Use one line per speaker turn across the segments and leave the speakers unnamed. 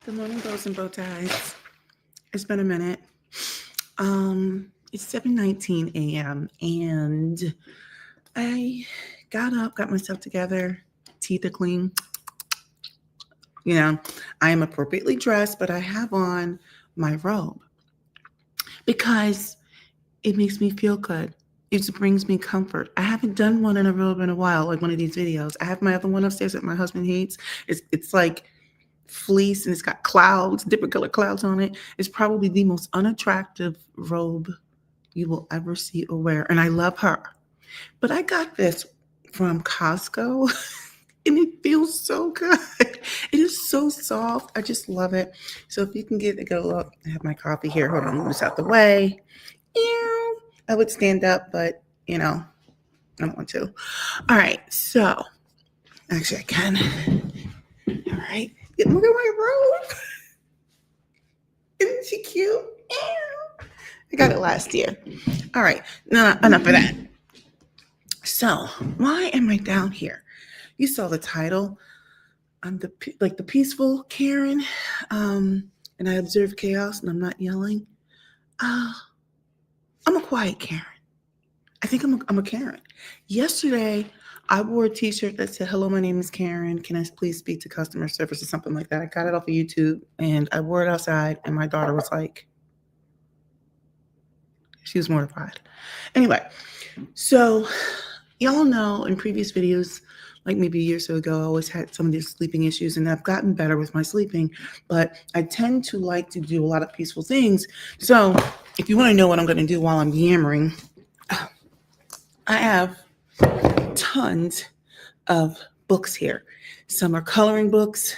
Good morning, bows and bow ties. It's been a minute. It's 7:19 a.m. and I got up, got myself together, teeth are clean. You know, I am appropriately dressed, but I have on my robe because it makes me feel good. It brings me comfort. I haven't done one in a robe in a while, like one of these videos. I have my other one upstairs that my husband hates. It's like fleece and it's got clouds, different color clouds on it. It's probably the most unattractive robe you will ever see or wear. And I love her. But I got this from Costco and it feels so good. It is so soft. I just love it. So if you can get a look, I have my coffee here. Hold on, move this out the way. Ew. I would stand up, but I don't want to. All right, so actually I can. All right. Look at my robe. Isn't she cute? Ew. I got it last year. All right, no, enough of that. So why am I down here? You saw the title. I'm the peaceful Karen, and I observe chaos, and I'm not yelling. Uh, I'm a quiet Karen. I think I'm a Karen. Yesterday, I wore a T-shirt that said, "Hello, my name is Karen. Can I please speak to customer service?" or something like that. I got it off of YouTube, and I wore it outside, and my daughter was like, she was mortified. Anyway, so y'all know in previous videos, like maybe a year or so ago, I always had some of these sleeping issues, and I've gotten better with my sleeping, but I tend to like to do a lot of peaceful things. So if you want to know what I'm going to do while I'm yammering, I have tons of books here. Some are coloring books.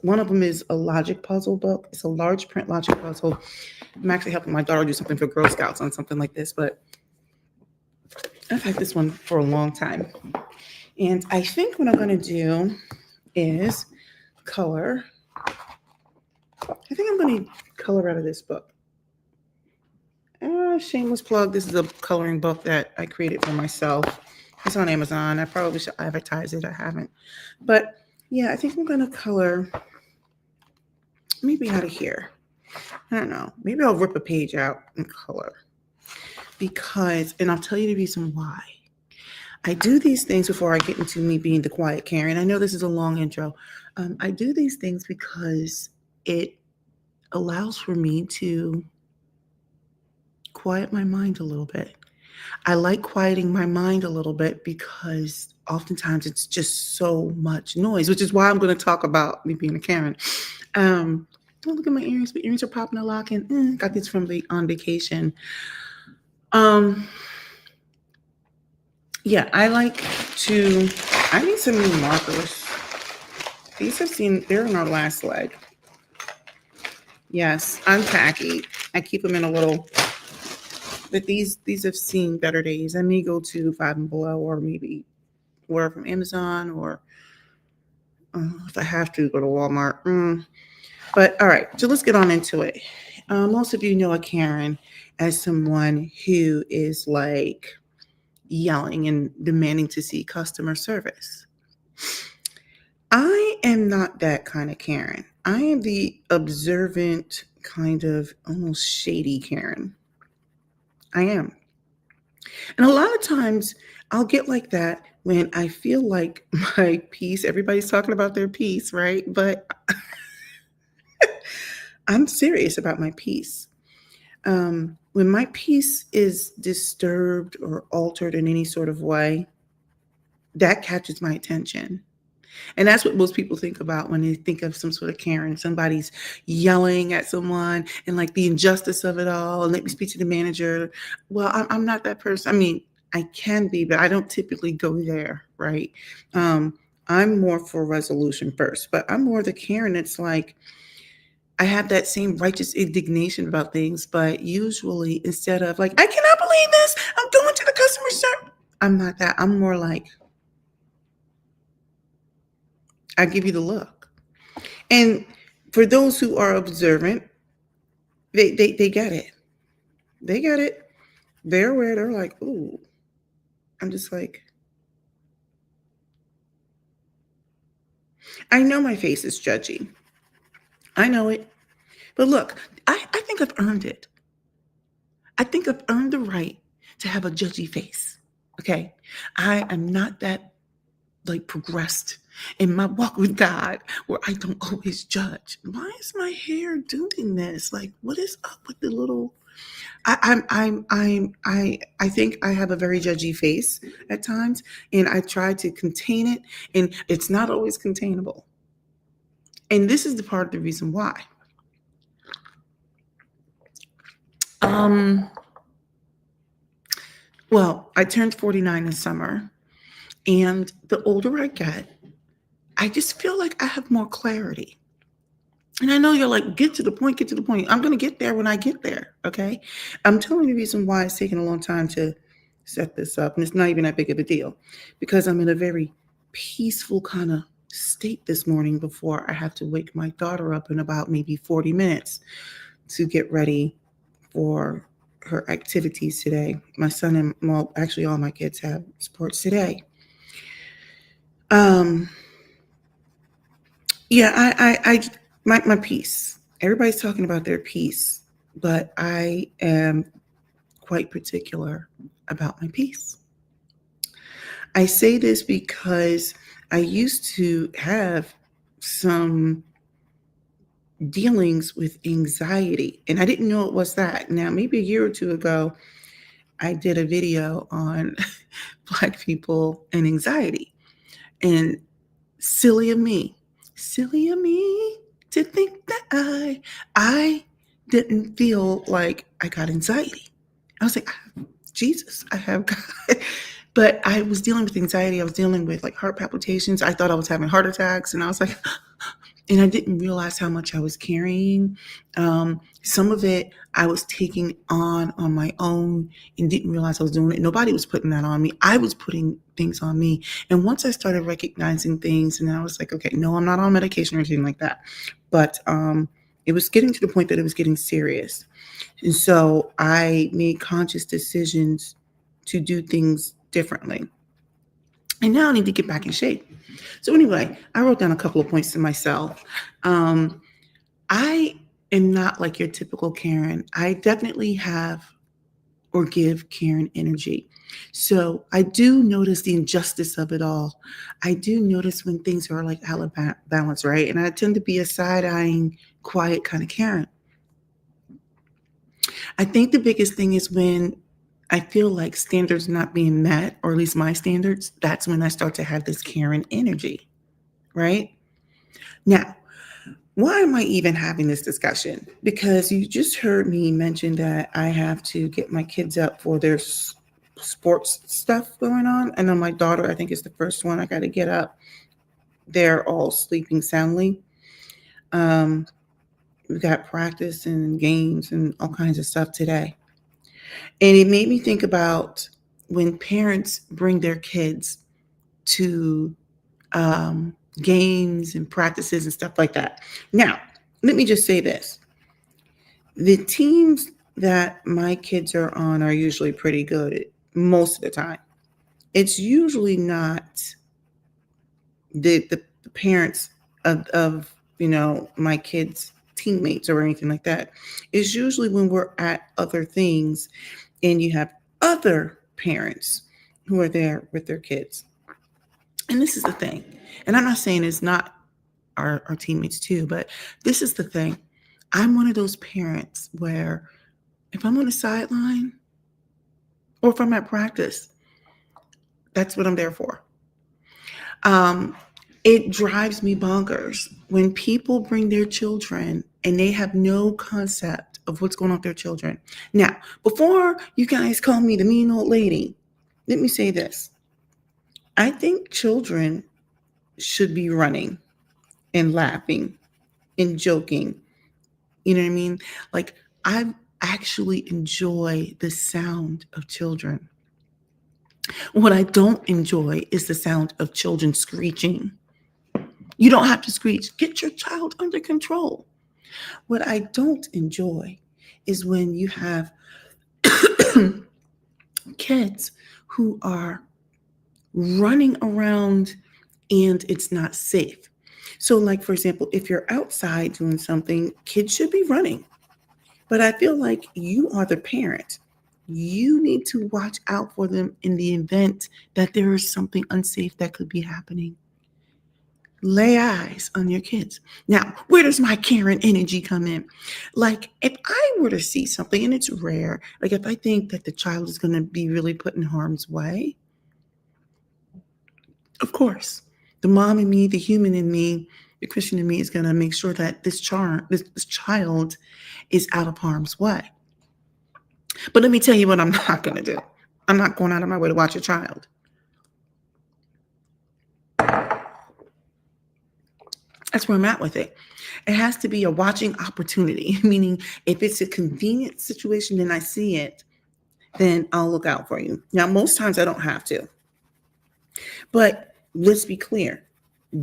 One of them is a logic puzzle book. It's a large print logic puzzle. I'm actually helping my daughter do something for Girl Scouts on something like this, but I've had this one for a long time. And I think what I'm going to do is color. I think I'm going to color out of this book. Shameless plug. This is a coloring book that I created for myself. It's on Amazon. I probably should advertise it. I haven't. But yeah, I think I'm going to color maybe out of here. I don't know. Maybe I'll rip a page out and color. And I'll tell you the reason why. I do these things before I get into me being the quiet Karen. I know this is a long intro. I do these things because it allows for me to quiet my mind a little bit. I like quieting my mind a little bit because oftentimes it's just so much noise, which is why I'm going to talk about me being a Karen. Oh, look at my earrings. My earrings are popping and locking. Got these from on vacation. Yeah, I need some new markers. They're in our last leg. Yes, I'm tacky. I keep them in a little, but these have seen better days. I may go to Five and Below or maybe order from Amazon or if I have to go to Walmart. But all right, so let's get on into it. Most of you know a Karen as someone who is like yelling and demanding to see customer service. I am not that kind of Karen. I am the observant, kind of almost shady Karen. I am. And a lot of times I'll get like that when I feel like my peace, everybody's talking about their peace, right? But I'm serious about my peace. When my peace is disturbed or altered in any sort of way, that catches my attention. And that's what most people think about when they think of some sort of Karen. Somebody's yelling at someone and like the injustice of it all. And let me speak to the manager. Well, I'm not that person. I mean, I can be, but I don't typically go there, right? I'm more for resolution first, but I'm more the Karen that's like, I have that same righteous indignation about things, but usually instead of like, I cannot believe this, I'm going to the customer service. I'm not that. I'm more like, I give you the look. And for those who are observant, they get it. They get it. They're aware. They're like, ooh. I'm just like, I know my face is judgy. I know it. But look, I think I've earned it. I think I've earned the right to have a judgy face. Okay. I am not that like progressed in my walk with God where I don't always judge. Why is my hair doing this? Like, what is up with the little I think I have a very judgy face at times, and I try to contain it, and it's not always containable. And this is the part of the reason why. Um, well, I turned 49 this summer, and the older I get, I just feel like I have more clarity. And I know you're like, get to the point, get to the point. I'm going to get there when I get there. Okay. I'm telling you the reason why it's taken a long time to set this up. And it's not even that big of a deal because I'm in a very peaceful kind of state this morning before I have to wake my daughter up in about maybe 40 minutes to get ready for her activities today. My son and, well, actually, all my kids have sports today. Um, Yeah, my piece. Everybody's talking about their piece, but I am quite particular about my piece. I say this because I used to have some dealings with anxiety, and I didn't know it was that. Now, maybe a year or two ago, I did a video on Black people and anxiety, and silly of me to think that I didn't feel like I got anxiety. I was like, Jesus, I have God. But I was dealing with anxiety. I was dealing with like heart palpitations. I thought I was having heart attacks, and I was like, and I didn't realize how much I was carrying. Some of it I was taking on my own and didn't realize I was doing it. Nobody was putting that on me. I was putting things on me. And once I started recognizing things, and I was like, okay, no, I'm not on medication or anything like that. But it was getting to the point that it was getting serious. And so I made conscious decisions to do things differently. And now I need to get back in shape. So anyway, I wrote down a couple of points to myself. Um, I am not like your typical Karen. I definitely have or give Karen energy. So I do notice the injustice of it all. I do notice when things are like out of balance, right? And I tend to be a side-eyeing, quiet kind of Karen. I think the biggest thing is when I feel like standards not being met, or at least my standards, that's when I start to have this Karen energy, right? Now, why am I even having this discussion? Because you just heard me mention that I have to get my kids up for their sports stuff going on. And then my daughter, I think, is the first one I got to get up. They're all sleeping soundly. Um, we've got practice and games and all kinds of stuff today. And it made me think about when parents bring their kids to games and practices and stuff like that. Now, let me just say this. The teams that my kids are on are usually pretty good most of the time. It's usually not the parents of my kids' teammates or anything like that. It's usually when we're at other things and you have other parents who are there with their kids. And this is the thing. And I'm not saying it's not our teammates too, but this is the thing. I'm one of those parents where if I'm on the sideline or if I'm at practice, that's what I'm there for. Um, it drives me bonkers when people bring their children and they have no concept of what's going on with their children. Now, before you guys call me the mean old lady, let me say this. I think children should be running and laughing and joking. You know what I mean? Like, I actually enjoy the sound of children. What I don't enjoy is the sound of children screeching. You don't have to screech. Get your child under control. What I don't enjoy is when you have kids who are running around and it's not safe. So, like, for example, if you're outside doing something, kids should be running. But I feel like you are the parent. You need to watch out for them in the event that there is something unsafe that could be happening. Lay eyes on your kids. Now, where does my Karen energy come in? Like, if I were to see something, and it's rare, like if I think that the child is going to be really put in harm's way, of course, the mom in me, the human in me, the Christian in me is going to make sure that this child is out of harm's way. But let me tell you what I'm not going to do. I'm not going out of my way to watch a child. That's where I'm at with it. It has to be a watching opportunity, meaning if it's a convenient situation and I see it, then I'll look out for you. Now, most times I don't have to. But let's be clear.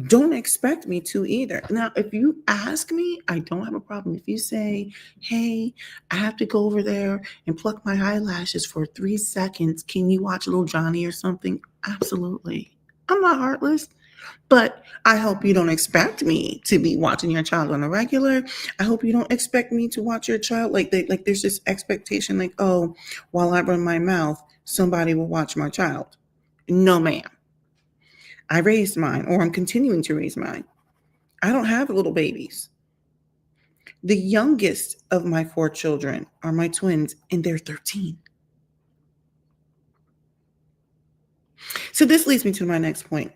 Don't expect me to either. Now, if you ask me, I don't have a problem. If you say, hey, I have to go over there and pluck my eyelashes for 3 seconds. Can you watch Little Johnny or something? Absolutely. I'm not heartless. But I hope you don't expect me to be watching your child on a regular. I hope you don't expect me to watch your child like there's this expectation like, oh, while I run my mouth, somebody will watch my child. No, ma'am. I raised mine, or I'm continuing to raise mine. I don't have little babies. The youngest of my 4 children are my twins, and they're 13. So this leads me to my next point.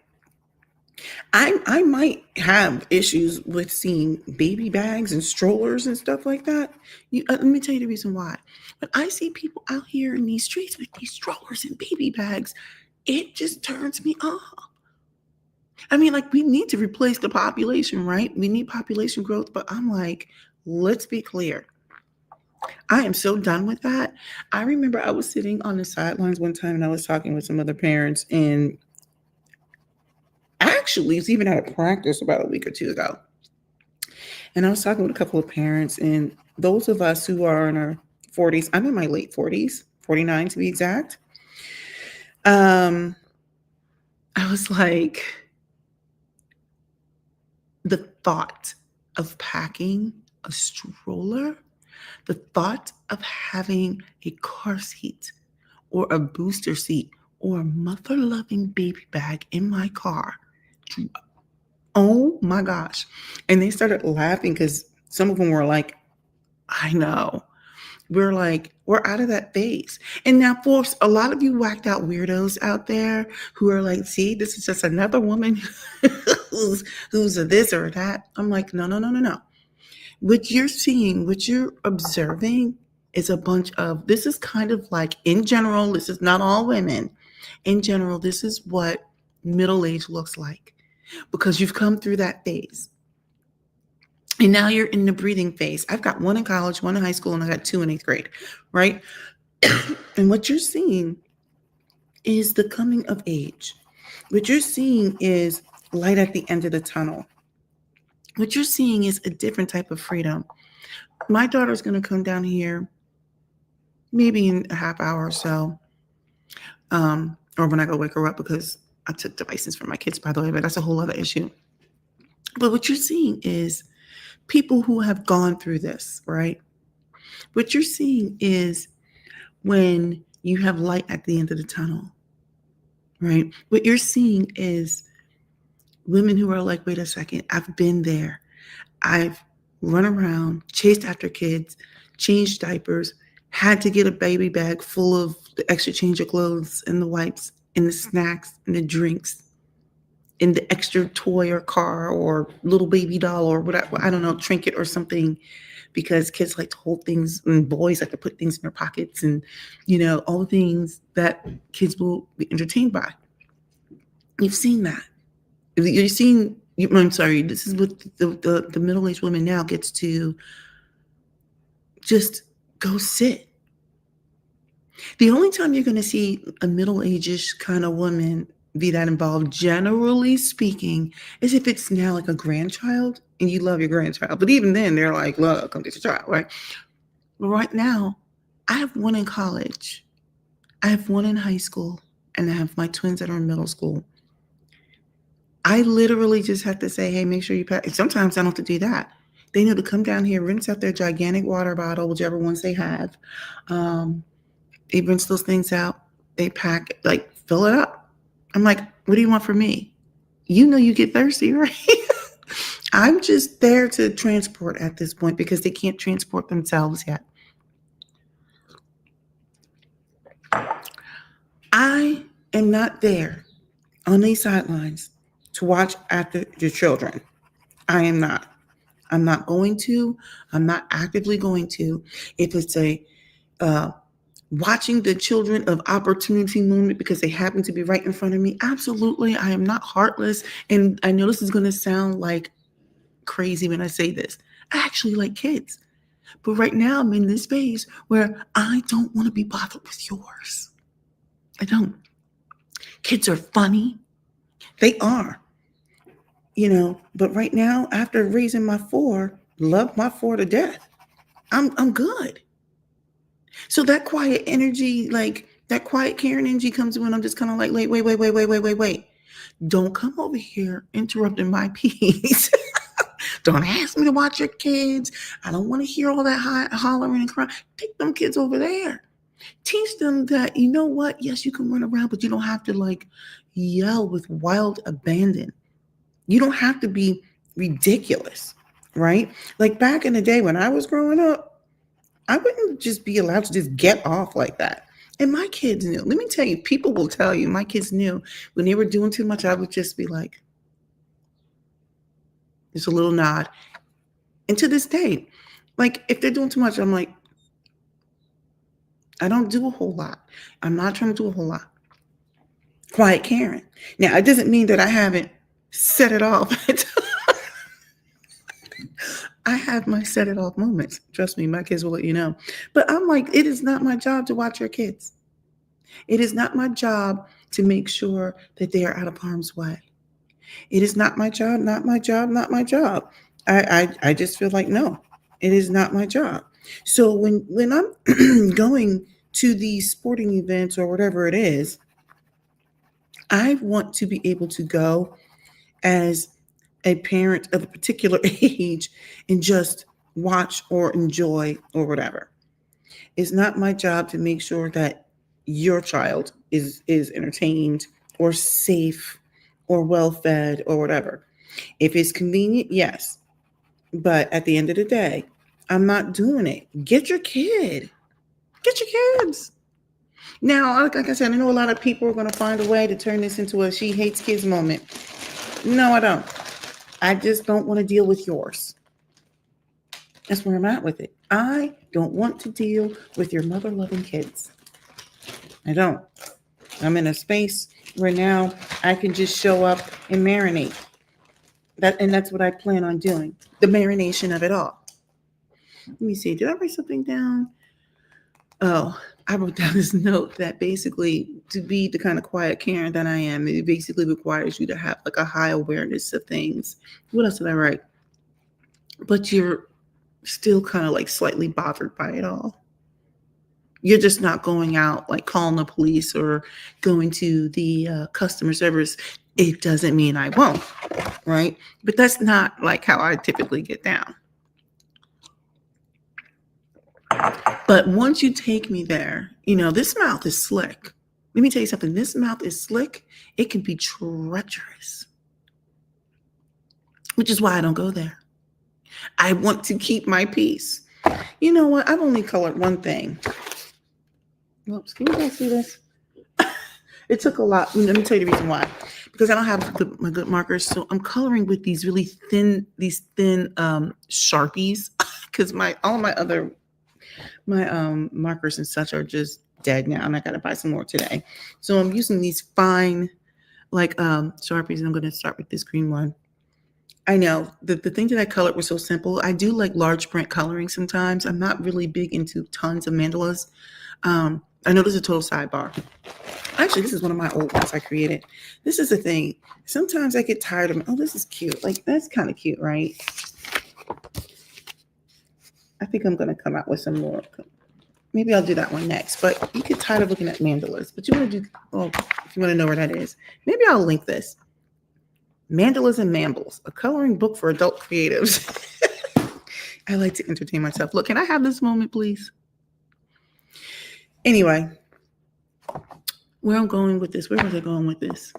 I might have issues with seeing baby bags and strollers and stuff like that. Let me tell you the reason why. When I see people out here in these streets with these strollers and baby bags, it just turns me off. I mean, like, we need to replace the population, right? We need population growth, but I'm like, let's be clear. I am so done with that. I remember I was sitting on the sidelines one time and I was talking with some other parents, and actually, it's even at a practice about a week or two ago. And I was talking with a couple of parents, and those of us who are in our 40s, I'm in my late 40s, 49 to be exact. I was like, the thought of packing a stroller, the thought of having a car seat or a booster seat or a mother loving baby bag in my car. Oh my gosh. And they started laughing because some of them were like, I know. We're like, we're out of that phase. And now, for a lot of you whacked out weirdos out there who are like, see, this is just another woman who's a this or that. I'm like, no, no, no, no, no. What you're seeing, what you're observing is a bunch of, this is kind of like, in general, this is not all women. In general, this is what middle age looks like because you've come through that phase. And now you're in the breathing phase. I've got one in college, one in high school, and I got 2 in 8th grade, right? And what you're seeing is the coming of age. What you're seeing is light at the end of the tunnel. What you're seeing is a different type of freedom. My daughter's going to come down here maybe in a half hour or so, or when I go wake her up, because I took devices from my kids, by the way, but that's a whole other issue. But what you're seeing is people who have gone through this, right? What you're seeing is when you have light at the end of the tunnel, right? What you're seeing is women who are like, wait a second, I've been there. I've run around, chased after kids, changed diapers, had to get a baby bag full of the extra change of clothes and the wipes and the snacks and the drinks and the extra toy or car or little baby doll or whatever, I don't know, trinket or something, because kids like to hold things and boys like to put things in their pockets and, all the things that kids will be entertained by. You've seen that. You've seen, I'm sorry, this is what the middle-aged woman now gets to just go sit. The only time you're going to see a middle-age-ish kind of woman be that involved, generally speaking, is if it's now like a grandchild and you love your grandchild. But even then, they're like, look, come get your child, right? But right now, I have one in college, I have one in high school, and I have my twins that are in middle school. I literally just have to say, hey, make sure you pack. Sometimes I don't have to do that. They know to come down here, rinse out their gigantic water bottle, whichever ones they have. They rinse those things out. They pack, like, fill it up. I'm like, what do you want from me? You know you get thirsty, right? I'm just there to transport at this point because they can't transport themselves yet. I am not there on these sidelines to watch after the children. I am not. I'm not going to. I'm not actively going to. If it's a watching the children of opportunity moment because they happen to be right in front of me, absolutely. I am not heartless. And I know this is going to sound like crazy when I say this. I actually like kids. But right now I'm in this space where I don't want to be bothered with yours. I don't. Kids are funny. They are. But right now, after raising my 4, love my 4 to death. I'm good. So that quiet energy, like that quiet Karen energy comes when I'm just kind of like, wait. Don't come over here interrupting my peace. Don't ask me to watch your kids. I don't want to hear all that hollering and crying. Take them kids over there. Teach them that, you know what? Yes, you can run around, but you don't have to like yell with wild abandon. You don't have to be ridiculous, right? Like back in the day when I was growing up, I wouldn't just be allowed to just get off like that. And my kids knew. Let me tell you, people will tell you, my kids knew when they were doing too much, I would just be like, just a little nod. And to this day, like if they're doing too much, I'm like, I don't do a whole lot. I'm not trying to do a whole lot. Quiet Karen. Now, it doesn't mean that I haven't set it off. I have my set it off moments. Trust me, my kids will let you know. But I'm like, it is not my job to watch your kids. It is not my job to make sure that they are out of harm's way. It is not my job, not my job, not my job. I just feel like, no, it is not my job. So when I'm going to these sporting events or whatever it is, I want to be able to go as a parent of a particular age and just watch or enjoy or whatever. It's not my job to make sure that your child is entertained or safe or well fed or whatever. If it's convenient, yes. But at the end of the day, I'm not doing it. Get your kid. Get your kids. Now, like I said, I know a lot of people are going to find a way to turn this into a she hates kids moment. No, I don't. I just don't want to deal with yours. That's where I'm at with it. I don't want to deal with your mother-loving kids. I don't. I'm in a space where now I can just show up and marinate. That's what I plan on doing. The marination of it all. Let me see. Did I write something down? Oh, I wrote down this note that basically to be the kind of quiet Karen that I am, it basically requires you to have like a high awareness of things. What else did I write? But you're still kind of like slightly bothered by it all. You're just not going out like calling the police or going to the customer service. It doesn't mean I won't, right? But that's not like how I typically get down. But once you take me there, this mouth is slick. Let me tell you something. This mouth is slick. It can be treacherous, which is why I don't go there. I want to keep my peace. You know what? I've only colored one thing. Oops, can you guys see this? It took a lot. Let me tell you the reason why. Because I don't have my good markers, so I'm coloring with these really thin Sharpies. Because all my other markers and such are just dead now, and I gotta buy some more today. So I'm using these fine Sharpies, and I'm gonna start with this green one. I know the thing that I colored was so simple. I do like large print coloring sometimes. I'm not really big into tons of mandalas. I know this is a total sidebar. Actually, this is one of my old ones I created. This is the thing. Sometimes I get tired of, this is cute. Like, that's kind of cute, right? I think I'm going to come out with some more. Maybe I'll do that one next. But you get tired of looking at mandalas. But you want to do, if you want to know where that is, maybe I'll link this. Mandalas and Mambles, a coloring book for adult creatives. I like to entertain myself. Look, can I have this moment, please? Anyway, where I'm going with this, where was I going with this?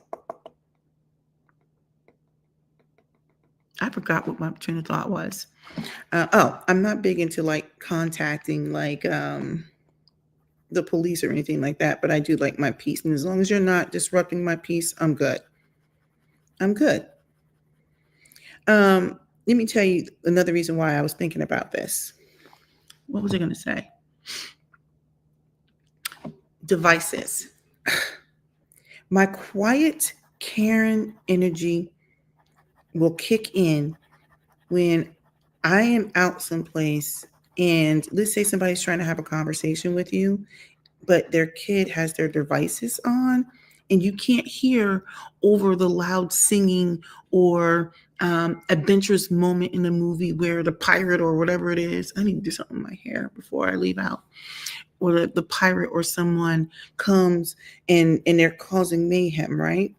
I forgot what my train of thought was. I'm not big into like contacting like the police or anything like that, but I do like my peace. And as long as you're not disrupting my peace, I'm good. I'm good. Let me tell you another reason why I was thinking about this. What was I going to say? Devices. My quiet Karen energy will kick in when I am out someplace and let's say somebody's trying to have a conversation with you, but their kid has their devices on and you can't hear over the loud singing or adventurous moment in the movie where the pirate or whatever it is, I need to do something in my hair before I leave out, or the pirate or someone comes and they're causing mayhem, right?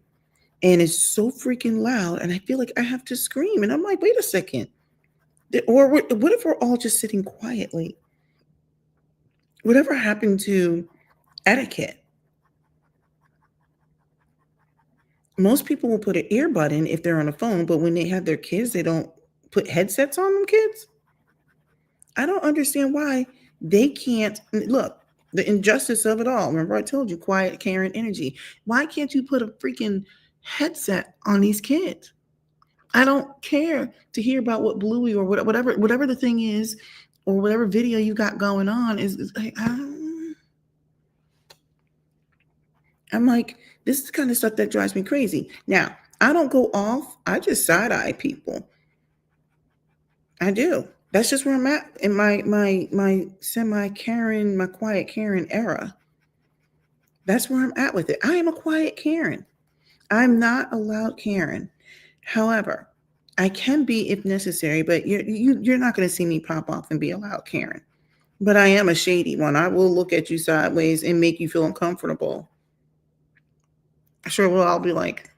And it's so freaking loud and I feel like I have to scream and I'm like, wait a second. Or what if we're all just sitting quietly? Whatever happened to etiquette? Most people will put an earbud in if they're on a phone, but when they have their kids, they don't put headsets on them kids. I don't understand why they can't. Look, the injustice of it all. Remember I told you, quiet Karen energy. Why can't you put a freaking headset on these kids? I don't care to hear about what Bluey or whatever the thing is, or whatever video you got going on is like, I'm like, this is the kind of stuff that drives me crazy. Now, I don't go off. I just side eye people. I do. That's just where I'm at in my semi Karen, my quiet Karen era. That's where I'm at with it. I am a quiet Karen. I'm not a loud Karen. However, I can be if necessary, but you're not going to see me pop off and be a loud Karen. But I am a shady one. I will look at you sideways and make you feel uncomfortable. Sure will. I'll be like,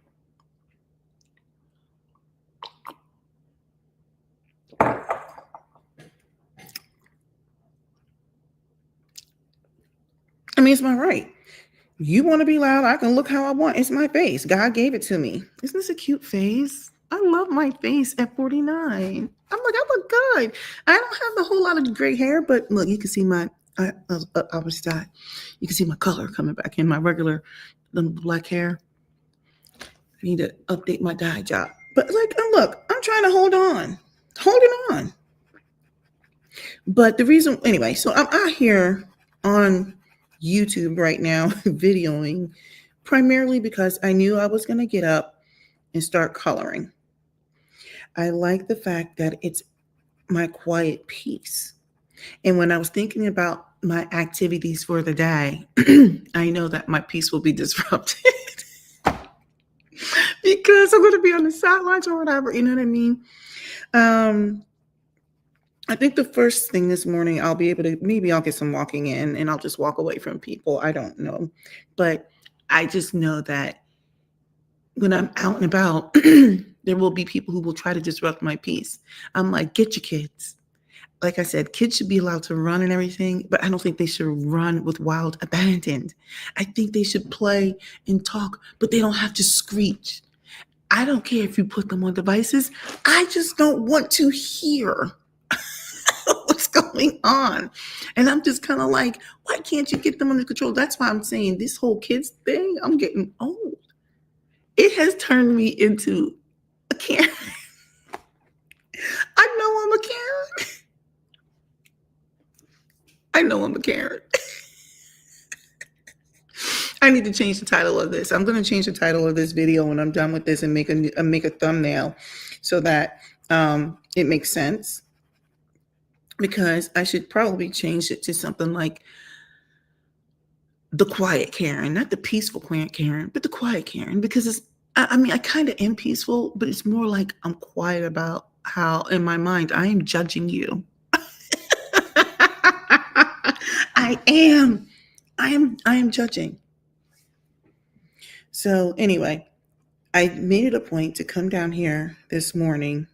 I mean, it's my right. You want to be loud? I can look how I want. It's my face. God gave it to me. Isn't this a cute face? I love my face at 49. I'm like, I look good. I don't have a whole lot of gray hair, but look, you can see I was dyed. You can see my color coming back in my regular black hair. I need to update my dye job. But like, look, I'm trying to holding on. But the reason, anyway, so I'm out here on YouTube right now videoing primarily because I knew I was going to get up and start coloring. I like the fact that it's my quiet peace. And when I was thinking about my activities for the day, I know that my peace will be disrupted because I'm going to be on the sidelines or whatever. You know what I mean? I think the first thing this morning, I'll be able to, maybe I'll get some walking in and I'll just walk away from people. I don't know. But I just know that when I'm out and about, there will be people who will try to disrupt my peace. I'm like, get your kids. Like I said, kids should be allowed to run and everything, but I don't think they should run with wild abandon. I think they should play and talk, but they don't have to screech. I don't care if you put them on devices. I just don't want to hear what's going on. And I'm just kind of like, why can't you get them under control? That's why I'm saying this whole kids thing, I'm getting old. It has turned me into a Karen. I know I'm a Karen. I know I'm a Karen. I need to change the title of this. I'm going to change the title of this video when I'm done with this and make a thumbnail so that it makes sense. Because I should probably change it to something like the quiet Karen, not the peaceful Karen, but the quiet Karen. Because I kind of am peaceful, but it's more like I'm quiet about how in my mind I am judging you. I am judging. So anyway, I made it a point to come down here this morning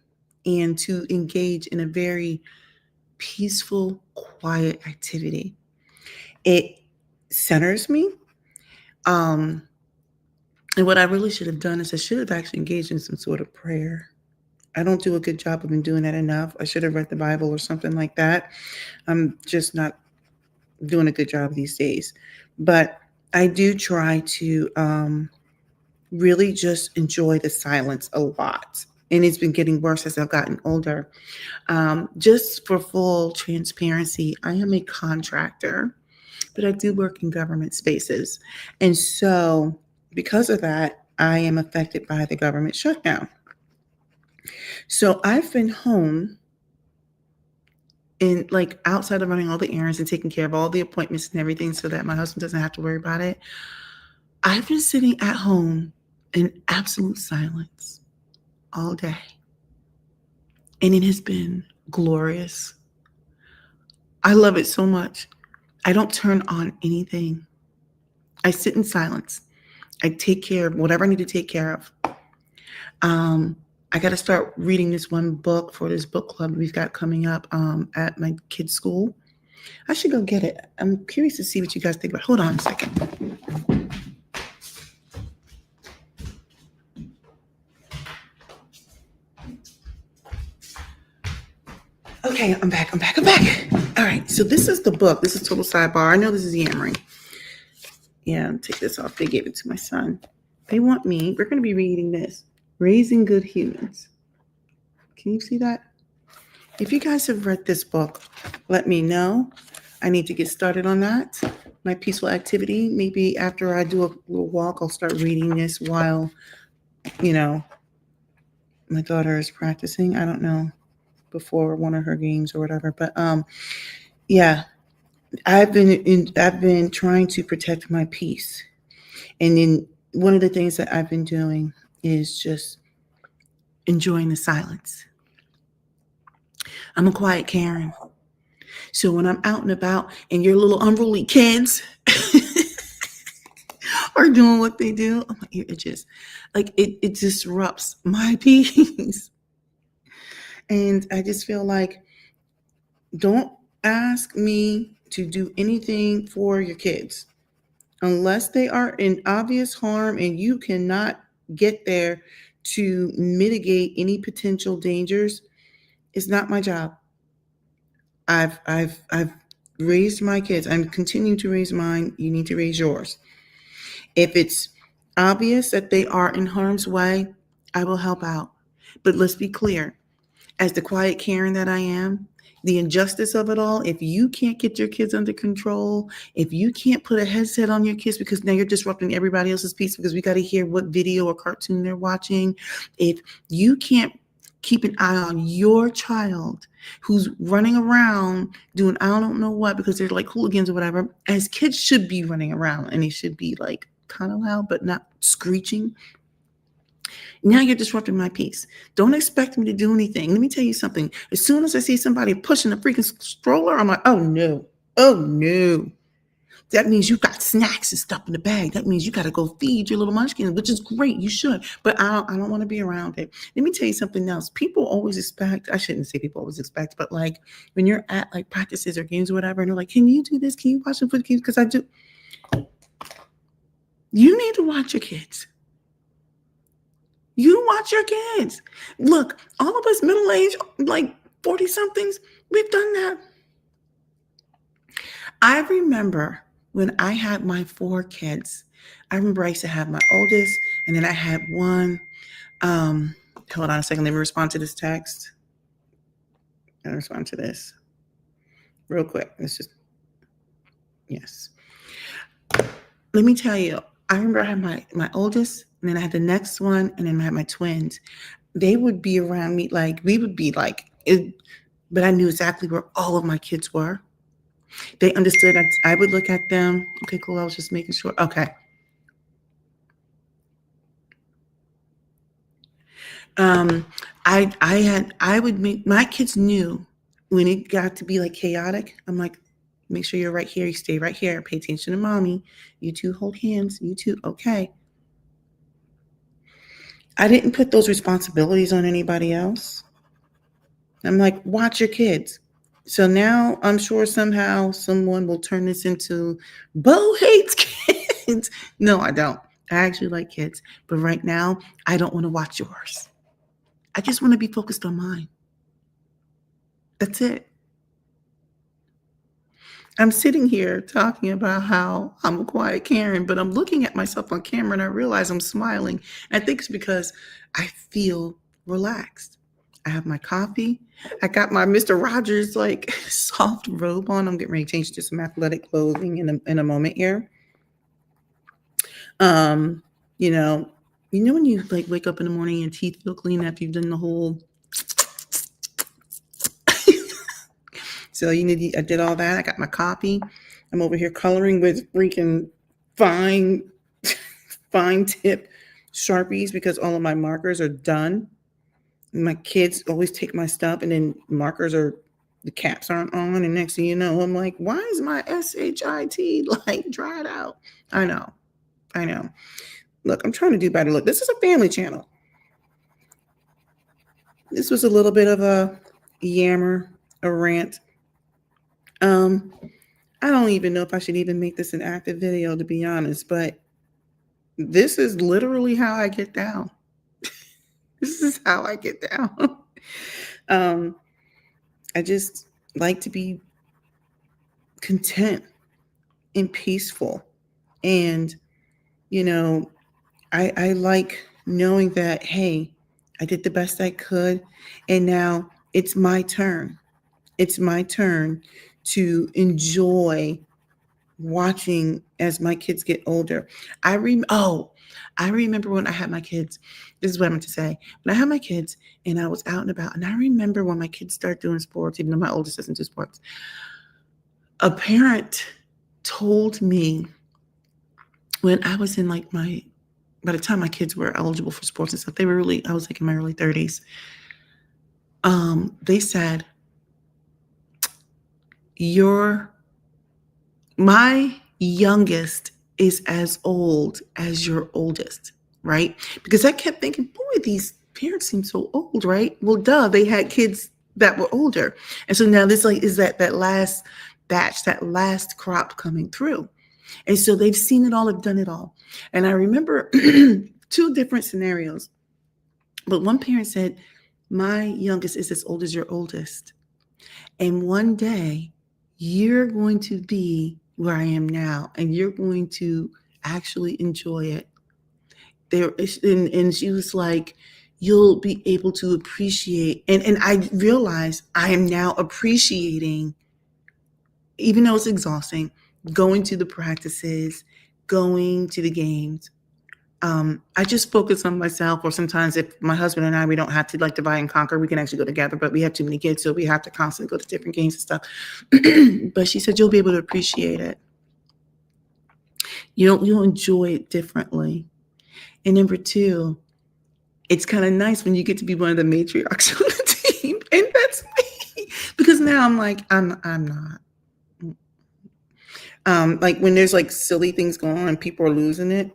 and to engage in a very peaceful, quiet activity. It centers me. Um, and what I really should have done is I should have actually engaged in some sort of prayer. I don't do a good job of doing that enough. I should have read the Bible or something like that. I'm just not doing a good job these days. But I do try to really just enjoy the silence a lot. And it's been getting worse as I've gotten older. Just for full transparency, I am a contractor, but I do work in government spaces. And so, because of that, I am affected by the government shutdown. So, I've been home and like outside of running all the errands and taking care of all the appointments and everything so that my husband doesn't have to worry about it. I've been sitting at home in absolute silence all day. And it has been glorious. I love it so much. I don't turn on anything. I sit in silence. I take care of whatever I need to take care of. I got to start reading this one book for this book club we've got coming up at my kid's school. I should go get it. I'm curious to see what you guys think about it. Hold on a second. Okay, I'm back. All right, so this is the book. This is total sidebar. I know this is yammering. Yeah, take this off. They gave it to my son. They want me. We're going to be reading this. Raising Good Humans. Can you see that? If you guys have read this book, let me know. I need to get started on that. My peaceful activity. Maybe after I do a little walk, I'll start reading this while, my daughter is practicing. I don't know, before one of her games or whatever. But yeah, I've been trying to protect my peace. And then one of the things that I've been doing is just enjoying the silence. I'm a quiet Karen. So when I'm out and about and your little unruly kids are doing what they do, oh, my ear itches. Like it disrupts my peace. And I just feel like, don't ask me to do anything for your kids unless they are in obvious harm and you cannot get there to mitigate any potential dangers. It's not my job. I've raised my kids. I'm continuing to raise mine. You need to raise yours. If it's obvious that they are in harm's way, I will help out. But let's be clear, as the quiet Karen that I am, the injustice of it all, if you can't get your kids under control, if you can't put a headset on your kids because now you're disrupting everybody else's peace because we got to hear what video or cartoon they're watching, if you can't keep an eye on your child who's running around doing I don't know what because they're like hooligans or whatever, as kids should be running around and they should be like kind of loud but not screeching. Now you're disrupting my peace. Don't expect me to do anything. Let me tell you something. As soon as I see somebody pushing a freaking stroller, I'm like, oh no. That means you've got snacks and stuff in the bag. That means you got to go feed your little munchkins, which is great. You should. But I don't want to be around it. Let me tell you something else. People always expect, I shouldn't say people always expect, but like when you're at like practices or games or whatever, and they're like, can you do this? Can you watch them for the kids? Because I do. You need to watch your kids. You watch your kids. Look, all of us middle-aged, like 40-somethings, we've done that. I remember when I had my 4 kids, I remember I used to have my oldest, and then I had one. Hold on a second. Let me respond to this text. Let me respond to this real quick. Yes. Let me tell you, I remember I had my oldest, and then I had the next one, and then I had my twins. They would be around me like we would be like it, but I knew exactly where all of my kids were. They understood. I would look at them. Okay, cool. I was just making sure. Okay. I would make my kids knew when it got to be like chaotic. I'm like, make sure you're right here. You stay right here. Pay attention to mommy. You two hold hands. You two, okay. I didn't put those responsibilities on anybody else. I'm like, watch your kids. So now I'm sure somehow someone will turn this into Bo hates kids. No, I don't. I actually like kids. But right now, I don't want to watch yours. I just want to be focused on mine. That's it. I'm sitting here talking about how I'm a quiet Karen, but I'm looking at myself on camera and I realize I'm smiling. I think it's because I feel relaxed. I have my coffee. I got my Mr. Rogers like soft robe on. I'm getting ready to change to some athletic clothing in a moment here. Um, you know, when you like wake up in the morning and teeth feel clean after you've done the whole. So I did all that. I got my coffee. I'm over here coloring with freaking fine, fine tip Sharpies because all of my markers are done. My kids always take my stuff and then the caps aren't on. And next thing you know, I'm like, why is my SHIT like dried out? I know. Look, I'm trying to do better. Look, this is a family channel. This was a little bit of a yammer, a rant. I don't even know if I should even make this an active video, to be honest, but this is literally how I get down. This is how I get down. I just like to be content and peaceful. And, I like knowing that, hey, I did the best I could. And now it's my turn. It's my turn to enjoy watching as my kids get older. I remember when I had my kids. This is what I meant to say. When I had my kids and I was out and about, and I remember when my kids started doing sports, even though my oldest doesn't do sports, a parent told me when I was in like by the time my kids were eligible for sports and stuff, I was like in my early 30s. They said, my youngest is as old as your oldest, right? Because I kept thinking, boy, these parents seem so old, right? Well, duh, they had kids that were older. And so now this like is that last batch, that last crop coming through. And so they've seen it all, have done it all. And I remember two different scenarios. But one parent said, my youngest is as old as your oldest. And one day you're going to be where I am now, and you're going to actually enjoy it. And she was like, you'll be able to appreciate. And I realized I am now appreciating, even though it's exhausting, going to the practices, going to the games. I just focus on myself, or sometimes if my husband and I, we don't have to like divide and conquer, we can actually go together, but we have too many kids, so we have to constantly go to different games and stuff. But she said, you'll be able to appreciate it. You'll enjoy it differently. And number two, it's kind of nice when you get to be one of the matriarchs on the team. And that's me. Because now I'm like, I'm not. Like when there's like silly things going on and people are losing it.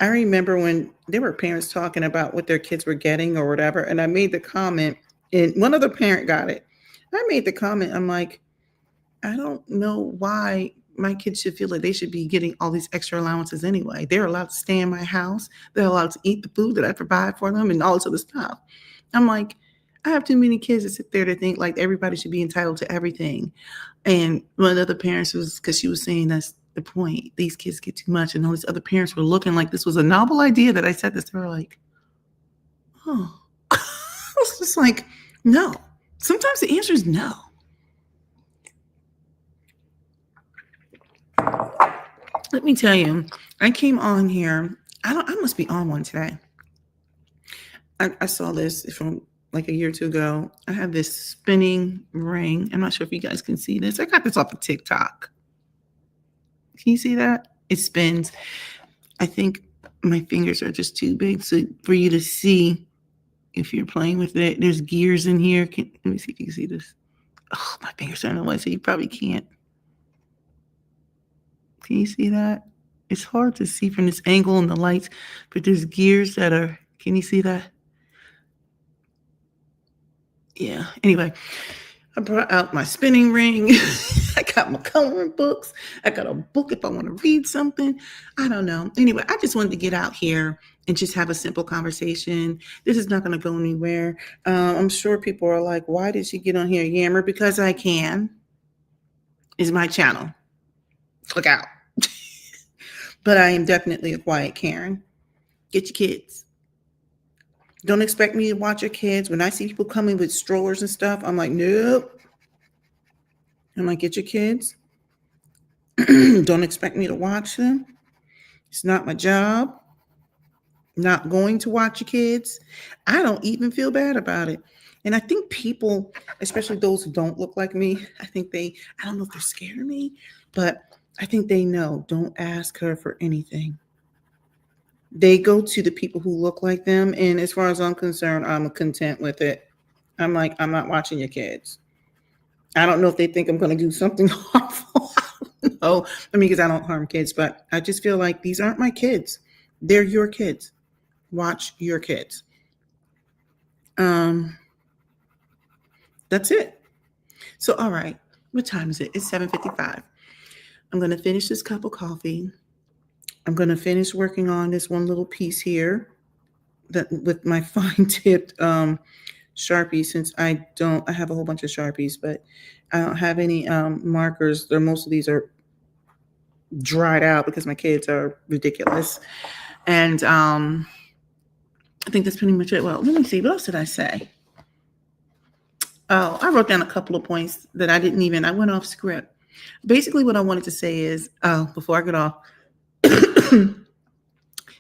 I remember when there were parents talking about what their kids were getting or whatever, and I made the comment, and one other parent got it. I made the comment, I'm like, I don't know why my kids should feel like they should be getting all these extra allowances anyway. They're allowed to stay in my house. They're allowed to eat the food that I provide for them and all this other stuff. I'm like, I have too many kids that sit there to think like everybody should be entitled to everything. And one of the other parents was, because she was saying that's the point, these kids get too much, and all these other parents were looking like this was a novel idea that I said this. They were like, oh. I was just like, no. Sometimes the answer is no. Let me tell you, I came on here. I must be on one today. I saw this from like a year or two ago. I have this spinning ring. I'm not sure if you guys can see this. I got this off of TikTok. Can you see that? It spins. I think my fingers are just too big for you to see if you're playing with it. There's gears in here. Let me see if you can see this. Oh, my fingers are in the way, so you probably can't. Can you see that? It's hard to see from this angle and the lights, but there's gears that are, Can you see that? Yeah. Anyway, I brought out my spinning ring. I got my coloring books. I got a book if I want to read something. I don't know. Anyway, I just wanted to get out here and just have a simple conversation. This is not going to go anywhere. I'm sure people are like, why did she get on here, Yammer? Because I can. It's my channel. Look out. But I am definitely a quiet Karen. Get your kids. Don't expect me to watch your kids. When I see people coming with strollers and stuff, I'm like, nope. I'm like, get your kids. Don't expect me to watch them. It's not my job. Not going to watch your kids. I don't even feel bad about it. And I think people, especially those who don't look like me, I don't know if they're scared of me, but I think they know, don't ask her for anything. They go to the people who look like them. And as far as I'm concerned, I'm content with it. I'm like, I'm not watching your kids. I don't know if they think I'm going to do something harmful. No, because I don't harm kids, but I just feel like these aren't my kids. They're your kids. Watch your kids. That's it. So, all right. What time is it? It's 7:55. I'm going to finish this cup of coffee. I'm going to finish working on this one little piece here that with my fine tipped Sharpie, since I have a whole bunch of Sharpies, but I don't have any markers. Most of these are dried out because my kids are ridiculous. And I think that's pretty much it. Well, let me see. What else did I say? Oh, I wrote down a couple of points that I went off script. Basically, what I wanted to say is, before I get off,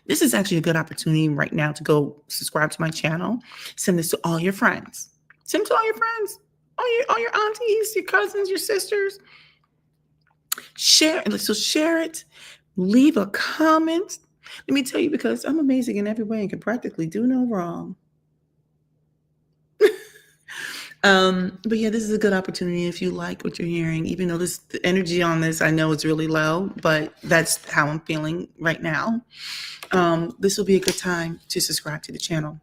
this is actually a good opportunity right now to go subscribe to my channel. Send this to all your friends. Send it to all your friends, all your aunties, your cousins, your sisters. Share it. Leave a comment. Let me tell you, because I'm amazing in every way and can practically do no wrong. But yeah, this is a good opportunity if you like what you're hearing, even though the energy on this, I know it's really low, but that's how I'm feeling right now. This will be a good time to subscribe to the channel.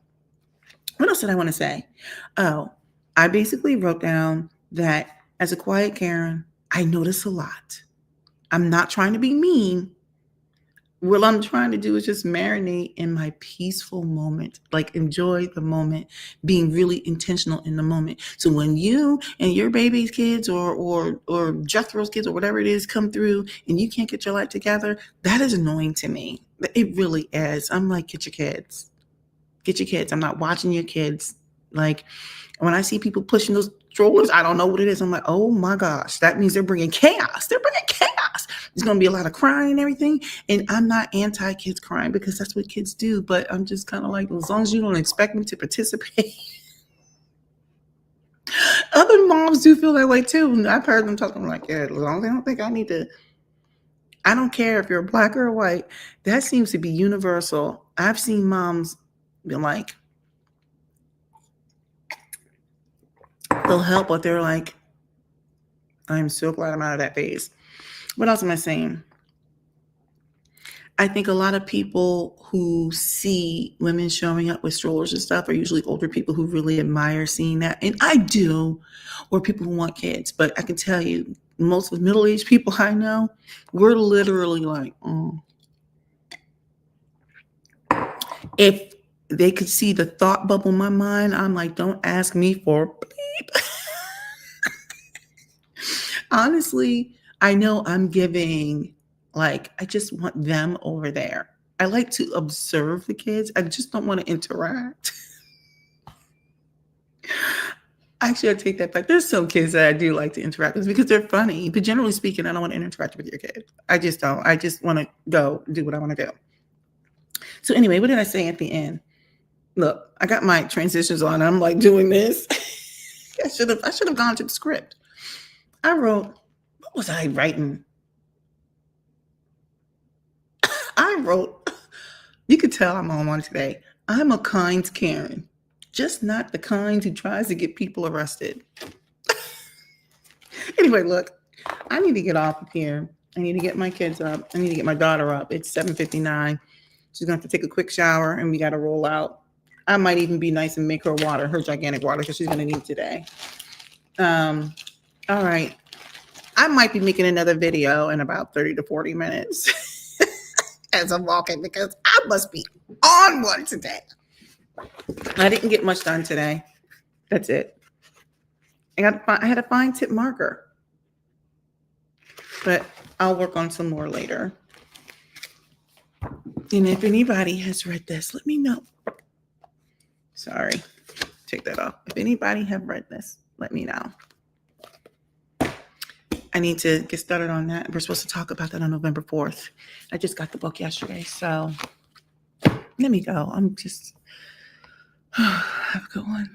What else did I want to say? Oh, I basically wrote down that as a quiet Karen, I notice a lot. I'm not trying to be mean. What I'm trying to do is just marinate in my peaceful moment, like enjoy the moment, being really intentional in the moment. So when you and your baby's kids or Jethro's kids or whatever it is come through and you can't get your life together, that is annoying to me. It really is. I'm like, get your kids. Get your kids. I'm not watching your kids. Like when I see people pushing those strollers, I don't know what it is. I'm like, oh my gosh, that means they're bringing chaos. They're bringing chaos. There's going to be a lot of crying and everything. And I'm not anti-kids crying because that's what kids do. But I'm just kind of like, as long as you don't expect me to participate. Other moms do feel that way too. I've heard them talking like, yeah, as long as they don't think I need to. I don't care if you're black or white. That seems to be universal. I've seen moms be like, they'll help, but they're like, I'm so glad I'm out of that phase. What else am I saying? I think a lot of people who see women showing up with strollers and stuff are usually older people who really admire seeing that. And I do, or people who want kids. But I can tell you, most of the middle-aged people I know, we're literally like, if they could see the thought bubble in my mind, I'm like, don't ask me for bleep. Honestly, I know I'm giving, like, I just want them over there. I like to observe the kids. I just don't want to interact. Actually, I take that back. There's some kids that I do like to interact with because they're funny. But generally speaking, I don't want to interact with your kid. I just don't. I just want to go do what I want to do. So anyway, what did I say at the end? Look, I got my transitions on. I'm like doing this. I should have gone to the script. I wrote, what was I writing? I wrote, you could tell I'm on one today. I'm a kind Karen, just not the kind who tries to get people arrested. Anyway, look, I need to get off of here. I need to get my kids up. I need to get my daughter up. It's 7:59. She's going to have to take a quick shower and we got to roll out. I might even be nice and make her water, her gigantic water, because she's going to need today. All right. I might be making another video in about 30 to 40 minutes as I'm walking, because I must be on one today. I didn't get much done today. That's it. I had a fine tip marker, but I'll work on some more later. And if anybody has read this, let me know. Sorry, take that off. If anybody have read this, let me know. I need to get started on that. We're supposed to talk about that on November 4th. I just got the book yesterday, so let me go. I'm just have a good one.